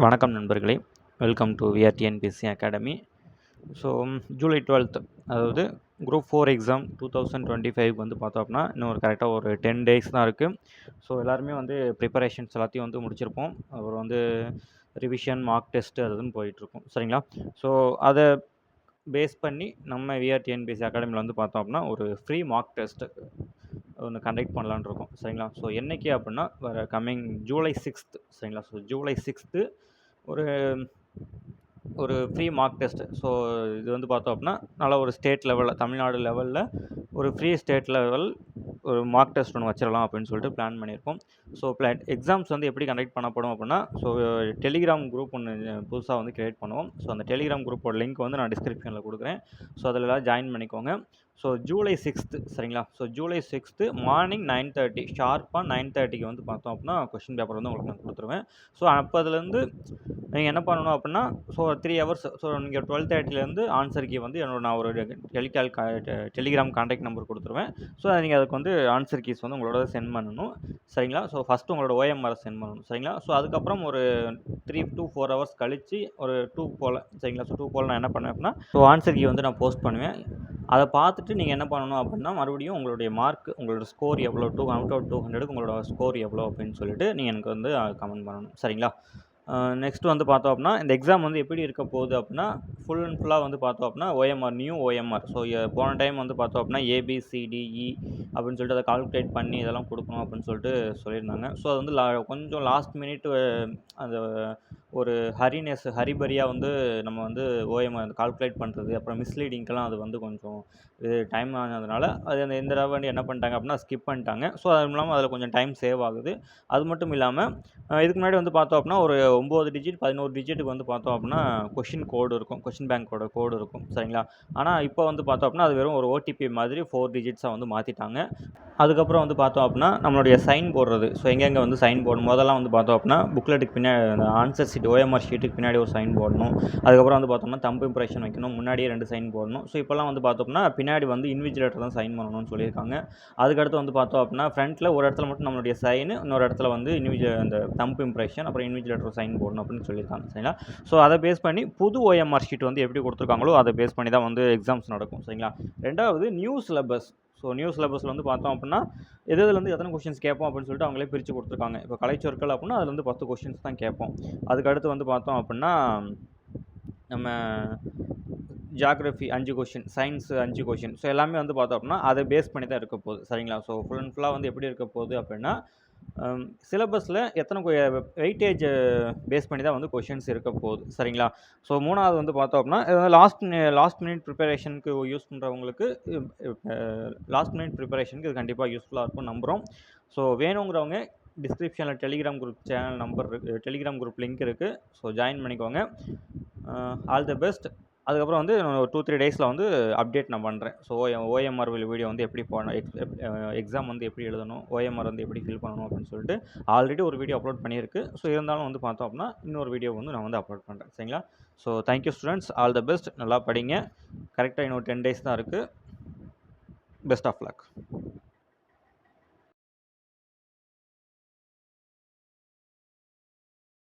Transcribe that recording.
வணக்கம் நண்பர்களே, welcome to VRTNPSC academy. So July 12th, அதாவது குரூப் 4 எக்ஸாம் 2025 வந்து பார்த்தோம் அப்படின்னா இன்னும் ஒரு கரெக்டாக ஒரு 10 டேஸ் தான் இருக்குது. ஸோ எல்லாருமே வந்து ப்ரிப்பரேஷன்ஸ் எல்லாத்தையும் வந்து முடிச்சிருப்போம். அப்புறம் வந்து ரிவிஷன், மார்க் டெஸ்ட்டு அதுன்னு போயிட்டுருக்கும், சரிங்களா? ஸோ அதை பேஸ் பண்ணி நம்ம விஆர்டிஎன்பிஎஸ்சி அகாடமியில் வந்து பார்த்தோம் அப்படின்னா ஒரு ஃப்ரீ மார்க் டெஸ்ட்டு ஒன்று கண்டக்ட் பண்ணலான்னு இருக்கோம், சரிங்களா? ஸோ என்றைக்கு அப்படின்னா வர கம்மிங் ஜூலை 6th, சரிங்களா? ஸோ ஜூலை 6th ஒரு ஒரு ஃப்ரீ மார்க் டெஸ்ட்டு. ஸோ இது வந்து பார்த்தோம் அப்படின்னா நல்லா ஒரு ஸ்டேட் லெவலில், தமிழ்நாடு லெவலில் ஒரு ஃப்ரீ ஸ்டேட் லெவல் ஒரு மார்க் டெஸ்ட் ஒன்று வச்சிடலாம் அப்படின்னு சொல்லிட்டு பிளான் பண்ணியிருக்கோம். ஸோ எக்ஸாம்ஸ் வந்து எப்படி கண்டக்ட் பண்ணப்படும் அப்படின்னா, ஸோ டெலிகிராம் குரூப் ஒன்று புதுசாக வந்து கிரியேட் பண்ணுவோம். ஸோ அந்த டெலிகிராம் குரூப்போட லிங்க் வந்து நான் டிஸ்கிரிப்ஷனில் கொடுக்குறேன். ஸோ அதில் எல்லாம் ஜாயின் பண்ணிக்கோங்க. ஸோ ஜூலை 6th, சரிங்களா? ஸோ ஜூலை 6th மார்னிங் 9:30 ஷார்ப்பாக 9:30க்கு வந்து பார்த்தோம் அப்படின்னா கொஷின் பேப்பர் வந்து உங்களுக்கு நான் கொடுத்துருவேன். ஸோ அப்போதுலேருந்து நீங்கள் என்ன பண்ணணும் அப்படின்னா, ஸோ 3 hours, ஸோ நீங்கள் 12:30லேருந்து ஆன்சர் கீ வந்து நான் ஒரு டெலிகிராம் கான்டாக்ட் நம்பர் கொடுத்துருவேன். ஸோ நீங்கள் அதுக்கு வந்து ஆன்சர் கீஸ் வந்து உங்களோட சென்ட் பண்ணணும், சரிங்களா? ஸோ ஃபஸ்ட்டு உங்களோட ஓஎம்ஆர் சென்ட் பண்ணணும், சரிங்களா? ஸோ அதுக்கப்புறம் ஒரு 3 to 4 hours கழித்து ஒரு 2 போல், சரிங்களா? ஸோ 2 போல் நான் என்ன பண்ணுவேன் அப்படின்னா, ஸோ ஆன்சர் கீ வந்து நான் போஸ்ட் பண்ணுவேன். அதை பார்த்துட்டு நீங்கள் என்ன பண்ணணும் அப்படின்னா, மறுபடியும் உங்களுடைய மார்க், உங்களோட ஸ்கோர் எவ்வளோ, 2 out of 200க்கு உங்களோட ஸ்கோர் எவ்வளோ அப்படின்னு சொல்லிட்டு நீங்கள் எனக்கு வந்து கமெண்ட் பண்ணணும், சரிங்களா? நெக்ஸ்ட் வந்து பார்த்தோம் அப்படின்னா, இந்த எக்ஸாம் வந்து எப்படி இருக்க போகுது அப்படின்னா, ஃபுல் அண்ட் ஃபுல்லாக வந்து பார்த்தோம் அப்படின்னா ஓஎம்ஆர், நியூ ஓஎம்ஆர். ஸோ போன டைம் வந்து பார்த்தோம் அப்படின்னா ஏபிசிடிஇ அப்படின்னு சொல்லிட்டு அதை கால்குலேட் பண்ணி இதெல்லாம் கொடுக்கணும் அப்படின்னு சொல்லிட்டு சொல்லியிருந்தாங்க. ஸோ அது வந்து கொஞ்சம் லாஸ்ட் மினிட் அந்த ஒரு ஹரிபரியாக வந்து நம்ம வந்து ஓஎம்ஆர் கால்குலேட் பண்ணுறது, அப்புறம் மிஸ்லீடிங்க்கெல்லாம் அது வந்து கொஞ்சம் இது டைம் ஆனதுனால அது அந்த இந்த தடவை வந்து என்ன பண்ணிட்டாங்க அப்படின்னா ஸ்கிப் பண்ணிட்டாங்க. ஸோ அது இல்லாமல் அதில் கொஞ்சம் டைம் சேவ் ஆகுது. அது மட்டும் இல்லாமல் இதுக்கு முன்னாடி வந்து பார்த்தோம் அப்படின்னா ஒரு 9 டிஜிட் 11 டிஜிட்டுக்கு வந்து பார்த்தோம் அப்படின்னா கொஷின் கோடு இருக்கும், கொஷின் பேங்கோட கோடு இருக்கும், சரிங்களா? ஆனால் இப்போ வந்து பார்த்தோம் அப்படின்னா அது வெறும் ஒரு ஓடிபி மாதிரி 4 டிஜிட்ஸாக வந்து மாற்றிட்டாங்க. அதுக்கப்புறம் வந்து பார்த்தோம் அப்படின்னா நம்மளுடைய சைன் போடுறது, ஸோ எங்கெங்கே வந்து சைன் போடணும் முதல்லாம் வந்து பார்த்தோம் அப்படின்னா புக்லெட்டுக்கு பின்னாடி அந்த ஆன்சர் ஷீட் ஓஎம்ஆர் ஷீட்டுக்கு பின்னாடி ஒரு சைன் போடணும். அதுக்கப்புறம் வந்து பார்த்தோம்னா தம்பு இம்ப்ரெஷன் வைக்கணும், முன்னாடியே 2 சைன் போடணும். ஸோ இப்போல்லாம் வந்து பார்த்தோம்னா பின்னாடி வந்து இன்விஜிலேட்டர் தான் சைன் பண்ணணும்னு சொல்லியிருக்காங்க. அதுக்கடுத்து வந்து பார்த்தோம் அப்படின்னா ஃப்ரண்ட்டில் ஒரு இடத்துல மட்டும் நம்மளுடைய சைனு, இன்னொரு இடத்துல வந்து அந்த தம்பு இம்ப்ரெஷன், அப்புறம் இன்விஜிலேட்டர் சைன் போடணும் அப்படின்னு சொல்லியிருக்காங்க, சரிங்களா? ஸோ அதை பேஸ் பண்ணி புது ஓஎம்ஆர் ஷீட் வந்து எப்படி கொடுத்துருக்காங்களோ அதை பேஸ் பண்ணி தான் வந்து எக்ஸாம்ஸ் நடக்கும், சரிங்களா? ரெண்டாவது நியூ சிலபஸ். ஸோ நியூ சிலபஸில் வந்து பார்த்தோம் அப்படின்னா எதுலேருந்து எத்தனை கொஷின்ஸ் கேட்போம் அப்படின்னு சொல்லிட்டு அவங்களே பிரித்து கொடுத்துருக்காங்க. இப்போ கலைச்சொற்கள் அப்படின்னா அதுலேருந்து 10 கொஷின்ஸ் தான் கேட்போம். அதுக்கடுத்து வந்து பார்த்தோம் அப்படின்னா நம்ம geography 5 question, science 5 question. So எல்லாமே வந்து பார்த்தோம் அப்படின்னா அதை பேஸ் பண்ணி தான் இருக்க போகுது, சரிங்களா? ஸோ ஃபுல் அண்ட் ஃபுல்லாக வந்து எப்படி இருக்க போகுது அப்படின்னா, சிலபஸில் எத்தனை வெயிட்டேஜ் பேஸ் பண்ணி தான் வந்து கொஷின்ஸ் இருக்க போகுது, சரிங்களா? ஸோ மூணாவது வந்து பார்த்தோம் அப்படின்னா லாஸ்ட் மினிட் ப்ரிப்பரேஷனுக்கு யூஸ் பண்ணுறவங்களுக்கு லாஸ்ட் மினிட் ப்ரிப்பரேஷனுக்கு இது கண்டிப்பாக யூஸ்ஃபுல்லாக இருக்கும் நம்புகிறோம். ஸோ வேணுங்கிறவங்க டிஸ்கிரிப்ஷனில் டெலிகிராம் குரூப் சேனல் நம்பர் இருக்குது, டெலிகிராம் குரூப் லிங்க் இருக்குது. ஸோ ஜாயின் பண்ணிக்கோங்க. All the best. அதுக்கப்புறம் வந்து 2-3 டேஸில் வந்து அப்டேட் நான் பண்ணுறேன். ஸோ ஓஎம்ஆர் வீடியோ வந்து எப்படி போடணும், எக்ஸாம் வந்து எப்படி எழுதணும், ஓஎம்ஆர் வந்து எப்படி ஃபில் பண்ணணும் அப்படின்னு சொல்லிட்டு ஆல்ரெடி ஒரு வீடியோ அப்லோட் பண்ணியிருக்கு. ஸோ இருந்தாலும் வந்து பார்த்தோம் அப்படின்னா இன்னொரு வீடியோ வந்து நான் வந்து அப்லோட் பண்ணுறேன், சரிங்களா? So thank you students, all the best. நல்லா படிங்க. கரெக்டாக இன்னும் 10 டேஸ் தான் இருக்குது. Best of luck.